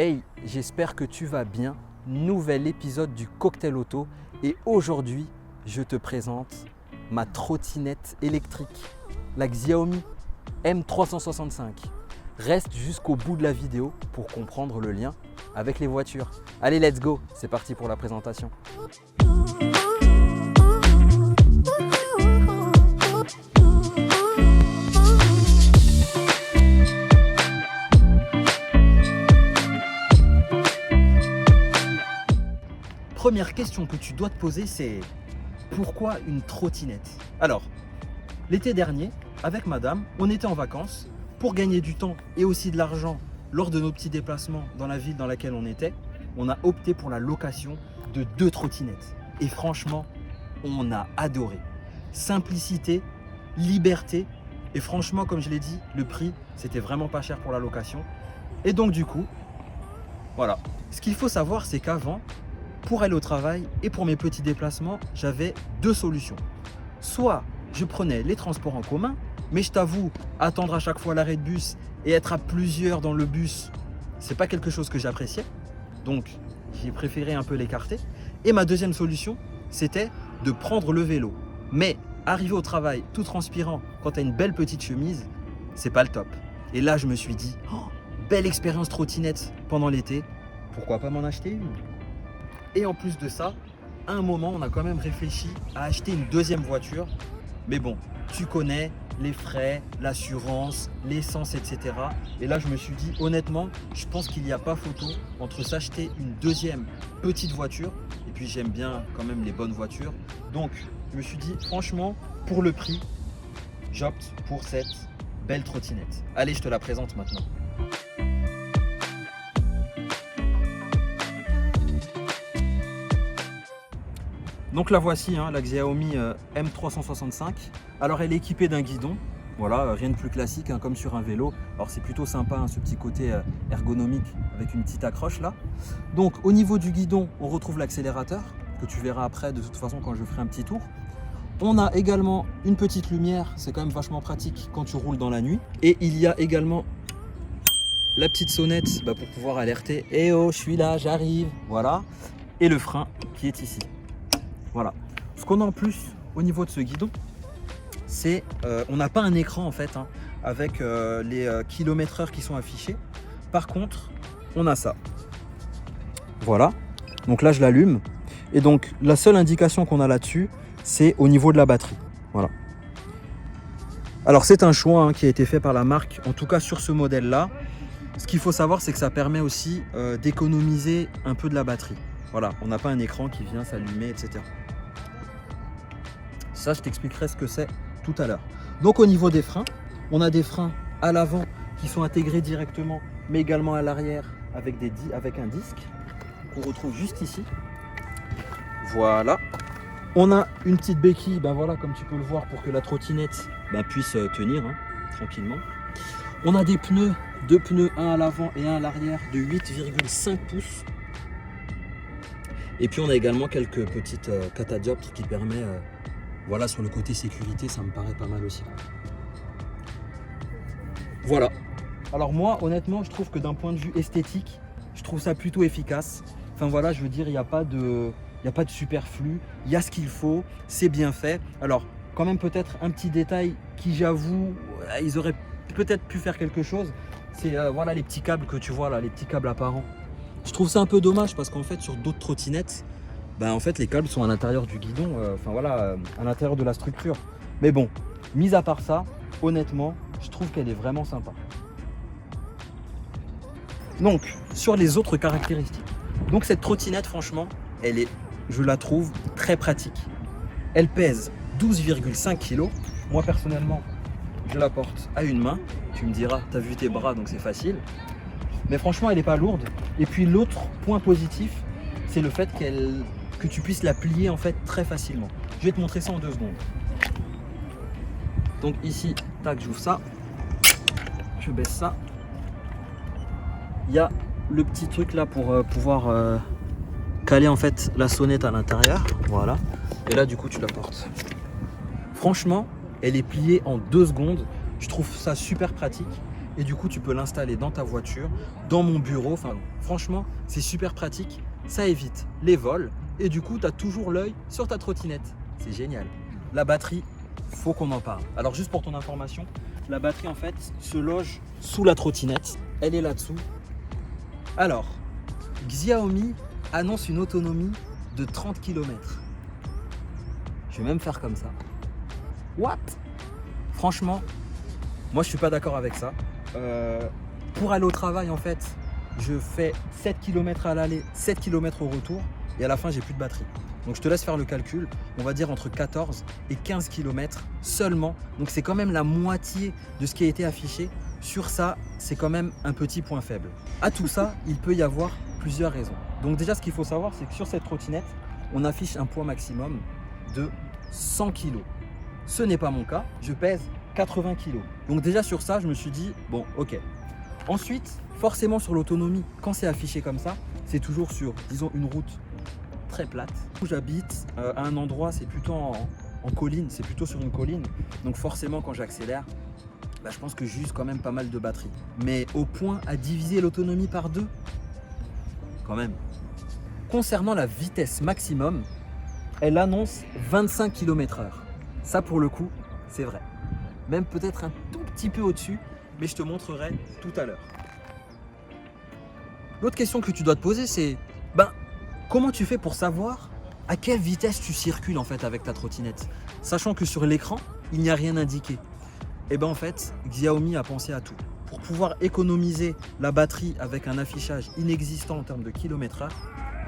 Hey, j'espère que tu vas bien. Nouvel épisode du Cocktail Auto et aujourd'hui, je te présente ma trottinette électrique, la Xiaomi M365. Reste jusqu'au bout de la vidéo pour comprendre le lien avec les voitures. Allez, let's go, c'est parti pour la présentation. Première question que tu dois te poser, c'est pourquoi une trottinette? Alors, l'été dernier, avec madame, on était en vacances. Pour gagner du temps et aussi de l'argent lors de nos petits déplacements dans la ville dans laquelle on était, on a opté pour la location de 2 trottinettes. Et franchement, on a adoré. Simplicité, liberté et franchement, comme je l'ai dit, le prix, c'était vraiment pas cher pour la location. Et donc du coup, voilà. Ce qu'il faut savoir, c'est qu'avant, pour aller au travail et pour mes petits déplacements, j'avais 2 solutions. Soit je prenais les transports en commun, mais je t'avoue, attendre à chaque fois l'arrêt de bus et être à plusieurs dans le bus, c'est pas quelque chose que j'appréciais. Donc, j'ai préféré un peu l'écarter. Et ma deuxième solution, c'était de prendre le vélo. Mais arriver au travail tout transpirant quand tu as une belle petite chemise, c'est pas le top. Et là, je me suis dit, oh, belle expérience trottinette pendant l'été, pourquoi pas m'en acheter une? Et en plus de ça, à un moment, on a quand même réfléchi à acheter une deuxième voiture. Mais bon, tu connais les frais, l'assurance, l'essence, etc. Et là, je me suis dit, honnêtement, je pense qu'il n'y a pas photo entre s'acheter une deuxième petite voiture, et puis j'aime bien quand même les bonnes voitures. Donc, je me suis dit, franchement, pour le prix, j'opte pour cette belle trottinette. Allez, je te la présente maintenant. Donc la voici, la Xiaomi M365. Alors elle est équipée d'un guidon, voilà, rien de plus classique comme sur un vélo. Alors c'est plutôt sympa ce petit côté ergonomique avec une petite accroche là. Donc au niveau du guidon, on retrouve l'accélérateur que tu verras après de toute façon quand je ferai un petit tour. On a également une petite lumière, c'est quand même vachement pratique quand tu roules dans la nuit. Et il y a également la petite sonnette pour pouvoir alerter. Eh oh, je suis là, j'arrive, voilà. Et le frein qui est ici. Voilà. Ce qu'on a en plus au niveau de ce guidon, c'est on n'a pas un écran en fait avec les kilomètres-heure qui sont affichés. Par contre, on a ça. Voilà. Donc là, je l'allume. Et donc, la seule indication qu'on a là-dessus, c'est au niveau de la batterie. Voilà. Alors, c'est un choix qui a été fait par la marque, en tout cas sur ce modèle-là. Ce qu'il faut savoir, c'est que ça permet aussi d'économiser un peu de la batterie. Voilà, on n'a pas un écran qui vient s'allumer, etc. Ça, je t'expliquerai ce que c'est tout à l'heure. Donc au niveau des freins, on a des freins à l'avant qui sont intégrés directement, mais également à l'arrière avec un disque qu'on retrouve juste ici. Voilà. On a une petite béquille, voilà, comme tu peux le voir, pour que la trottinette puisse tenir tranquillement. On a des pneus, 2 pneus, un à l'avant et un à l'arrière de 8,5 pouces. Et puis on a également quelques petites catadioptres qui permettent, voilà, sur le côté sécurité, ça me paraît pas mal aussi. Voilà. Alors moi, honnêtement, je trouve que d'un point de vue esthétique, je trouve ça plutôt efficace. Enfin voilà, je veux dire, il n'y a pas de superflu, il y a ce qu'il faut, c'est bien fait. Alors, quand même peut-être un petit détail qui, j'avoue, ils auraient peut-être pu faire quelque chose. C'est voilà les petits câbles que tu vois là, les petits câbles apparents. Je trouve ça un peu dommage parce qu'en fait sur d'autres trottinettes, en fait les câbles sont à l'intérieur du guidon, à l'intérieur de la structure. Mais bon, mis à part ça, honnêtement, je trouve qu'elle est vraiment sympa. Donc, sur les autres caractéristiques. Donc cette trottinette, franchement, je la trouve très pratique. Elle pèse 12,5 kg. Moi personnellement, je la porte à une main. Tu me diras, t'as vu tes bras, donc c'est facile. Mais franchement, elle n'est pas lourde. Et puis l'autre point positif, c'est le fait que tu puisses la plier en fait très facilement. Je vais te montrer ça en 2 secondes. Donc ici, tac, j'ouvre ça. Je baisse ça. Il y a le petit truc là pour pouvoir caler en fait la sonnette à l'intérieur. Voilà. Et là, du coup, tu la portes. Franchement, elle est pliée en 2 secondes. Je trouve ça super pratique. et du coup tu peux l'installer dans ta voiture, dans mon bureau. Enfin, franchement, c'est super pratique. Ça évite les vols et du coup tu as toujours l'œil sur ta trottinette. C'est génial. La batterie, faut qu'on en parle. Alors juste pour ton information, la batterie en fait se loge sous la trottinette. Elle est là-dessous. Alors, Xiaomi annonce une autonomie de 30 km. Je vais même faire comme ça. What? Franchement, moi je suis pas d'accord avec ça. Pour aller au travail en fait, je fais 7 km à l'aller, 7 km au retour et à la fin j'ai plus de batterie. Donc je te laisse faire le calcul, on va dire entre 14 et 15 km seulement. Donc c'est quand même la moitié de ce qui a été affiché. Sur ça, c'est quand même un petit point faible. À tout ça, il peut y avoir plusieurs raisons. Donc déjà ce qu'il faut savoir, c'est que sur cette trottinette, on affiche un poids maximum de 100 kg. Ce n'est pas mon cas, je pèse 80 kg. Donc déjà sur ça, je me suis dit, bon ok. Ensuite, forcément sur l'autonomie, quand c'est affiché comme ça, c'est toujours sur, disons, une route très plate. Où j'habite, à un endroit, c'est plutôt en colline, c'est plutôt sur une colline. Donc forcément, quand j'accélère, bah, je pense que j'use quand même pas mal de batterie. Mais au point à diviser l'autonomie par 2, quand même. Concernant la vitesse maximum, elle annonce 25 km/h. Ça, pour le coup, c'est vrai. Même peut-être un tout petit peu au-dessus, mais je te montrerai tout à l'heure. L'autre question que tu dois te poser, c'est comment tu fais pour savoir à quelle vitesse tu circules en fait avec ta trottinette, sachant que sur l'écran, il n'y a rien indiqué. Et en fait, Xiaomi a pensé à tout. Pour pouvoir économiser la batterie avec un affichage inexistant en termes de km/h,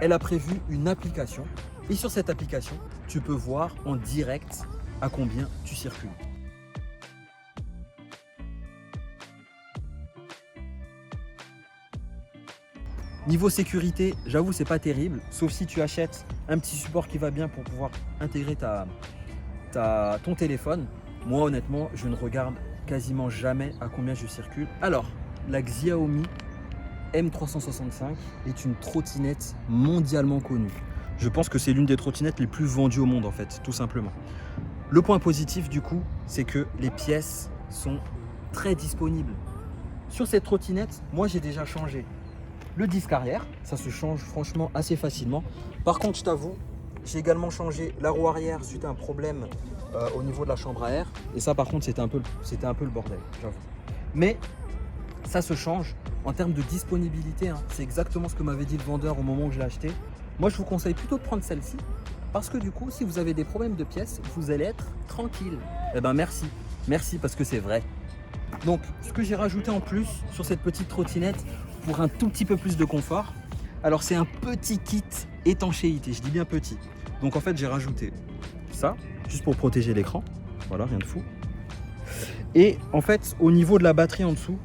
elle a prévu une application. Et sur cette application, tu peux voir en direct à combien tu circules. Niveau sécurité, j'avoue, c'est pas terrible, sauf si tu achètes un petit support qui va bien pour pouvoir intégrer ton téléphone. Moi, honnêtement, je ne regarde quasiment jamais à combien je circule. Alors, la Xiaomi M365 est une trottinette mondialement connue. Je pense que c'est l'une des trottinettes les plus vendues au monde, en fait, tout simplement. Le point positif, du coup, c'est que les pièces sont très disponibles. Sur cette trottinette, moi, j'ai déjà changé le disque arrière, ça se change franchement assez facilement. Par contre, je t'avoue, j'ai également changé la roue arrière suite à un problème au niveau de la chambre à air. Et ça, par contre, c'était un peu le bordel, j'avoue. Mais ça se change en termes de disponibilité. C'est exactement ce que m'avait dit le vendeur au moment où je l'ai acheté. Moi, je vous conseille plutôt de prendre celle-ci parce que du coup, si vous avez des problèmes de pièces, vous allez être tranquille. Eh ben merci. Merci parce que c'est vrai. Donc, ce que j'ai rajouté en plus sur cette petite trottinette pour un tout petit peu plus de confort, alors c'est un petit kit étanchéité, je dis bien petit. Donc en fait, j'ai rajouté ça, juste pour protéger l'écran. Voilà, rien de fou. Et en fait, au niveau de la batterie en dessous,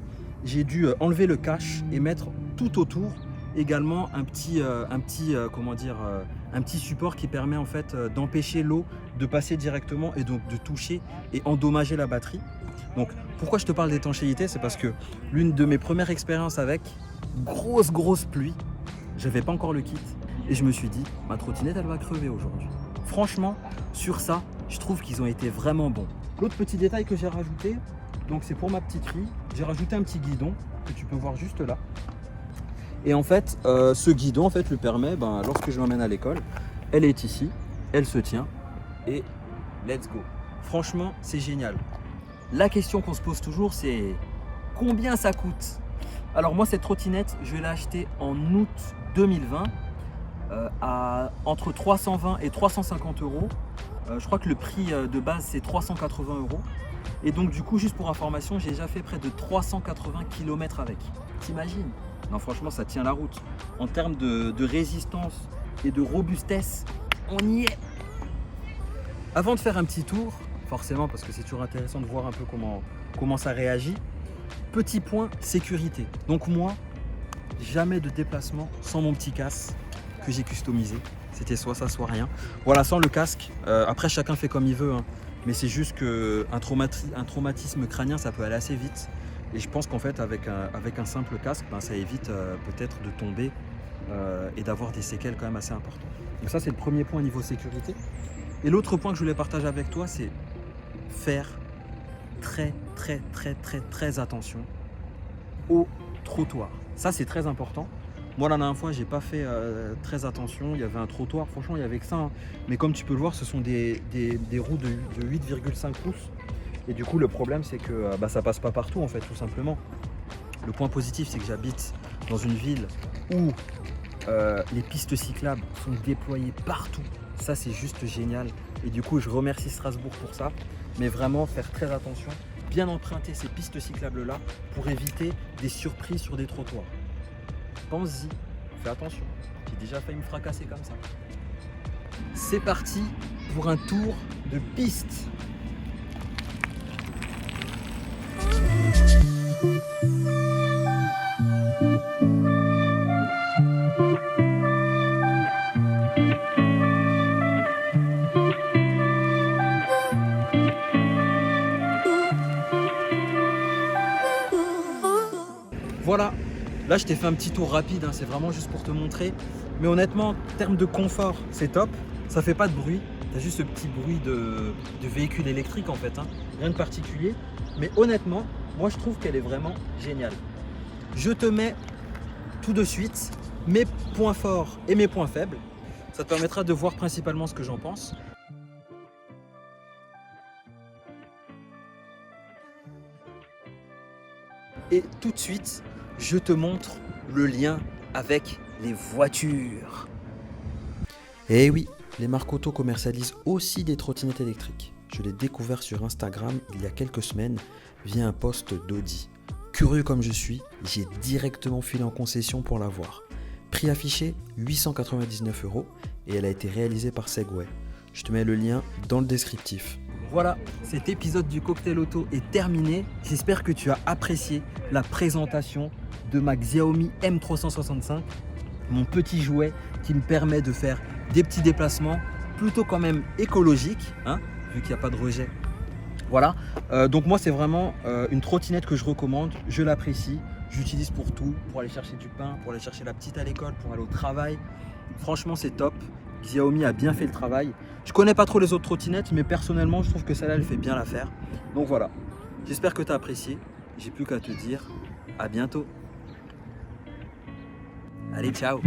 j'ai dû enlever le cache et mettre tout autour également un petit support qui permet en fait d'empêcher l'eau de passer directement et donc de toucher et endommager la batterie. Donc pourquoi je te parle d'étanchéité, c'est parce que l'une de mes premières expériences avec grosse pluie, j'avais pas encore le kit et je me suis dit ma trottinette elle va crever aujourd'hui. Franchement sur ça je trouve qu'ils ont été vraiment bons. L'autre petit détail que j'ai rajouté, donc c'est pour ma petite fille, j'ai rajouté un petit guidon que tu peux voir juste là. Et en fait ce guidon en fait lui permet, lorsque je l'emmène à l'école, elle est ici, elle se tient et let's go. Franchement c'est génial. La question qu'on se pose toujours, c'est combien ça coûte? Alors moi, cette trottinette, je l'ai achetée en août 2020 à entre 320 et 350 euros. Je crois que le prix de base, c'est 380 euros. Et donc du coup, juste pour information, j'ai déjà fait près de 380 km avec. T'imagines? Non, franchement, ça tient la route. En termes de résistance et de robustesse, on y est. Avant de faire un petit tour, forcément parce que c'est toujours intéressant de voir un peu comment ça réagit. Petit point sécurité. Donc moi, jamais de déplacement sans mon petit casque que j'ai customisé. C'était soit ça, soit rien. Voilà, sans le casque. Après, chacun fait comme il veut. Mais c'est juste qu'un traumatisme crânien, ça peut aller assez vite. Et je pense qu'en fait, avec un simple casque, ça évite peut-être de tomber et d'avoir des séquelles quand même assez importantes. Donc ça, c'est le premier point niveau sécurité. Et l'autre point que je voulais partager avec toi, c'est faire très attention au trottoir. Ça, c'est très important. Moi, la dernière fois, j'ai pas fait très attention. Il y avait un trottoir, franchement, il y avait que ça, hein. Mais comme tu peux le voir, ce sont des roues de 8,5 pouces. Et du coup, le problème, c'est que ça passe pas partout, en fait, tout simplement. Le point positif, c'est que j'habite dans une ville où les pistes cyclables sont déployées partout. Ça, c'est juste génial. Et du coup, je remercie Strasbourg pour ça. Mais vraiment, faire très attention, bien emprunter ces pistes cyclables-là pour éviter des surprises sur des trottoirs. Pense-y, fais attention. J'ai déjà failli me fracasser comme ça. C'est parti pour un tour de piste. Voilà, là je t'ai fait un petit tour rapide, hein. C'est vraiment juste pour te montrer. Mais honnêtement, en termes de confort, c'est top. Ça fait pas de bruit, tu as juste ce petit bruit de véhicule électrique en fait, hein. Rien de particulier. Mais honnêtement, moi je trouve qu'elle est vraiment géniale. Je te mets tout de suite mes points forts et mes points faibles. Ça te permettra de voir principalement ce que j'en pense. Et tout de suite, je te montre le lien avec les voitures. Eh oui, les marques auto commercialisent aussi des trottinettes électriques. Je l'ai découvert sur Instagram il y a quelques semaines via un post d'Audi. Curieux comme je suis, j'ai directement filé en concession pour l'avoir. Prix affiché 899 € et elle a été réalisée par Segway. Je te mets le lien dans le descriptif. Voilà, cet épisode du Cocktail Auto est terminé. J'espère que tu as apprécié la présentation de ma Xiaomi M365, mon petit jouet qui me permet de faire des petits déplacements plutôt quand même écologiques, hein, vu qu'il n'y a pas de rejet. Voilà, donc moi c'est vraiment une trottinette que je recommande, je l'apprécie, j'utilise pour tout, pour aller chercher du pain, pour aller chercher la petite à l'école, pour aller au travail. Franchement c'est top. Xiaomi a bien fait le travail. Je connais pas trop les autres trottinettes, mais personnellement, je trouve que celle-là, elle fait bien l'affaire. Donc voilà, j'espère que tu as apprécié. J'ai plus qu'à te dire à bientôt. Allez, ciao!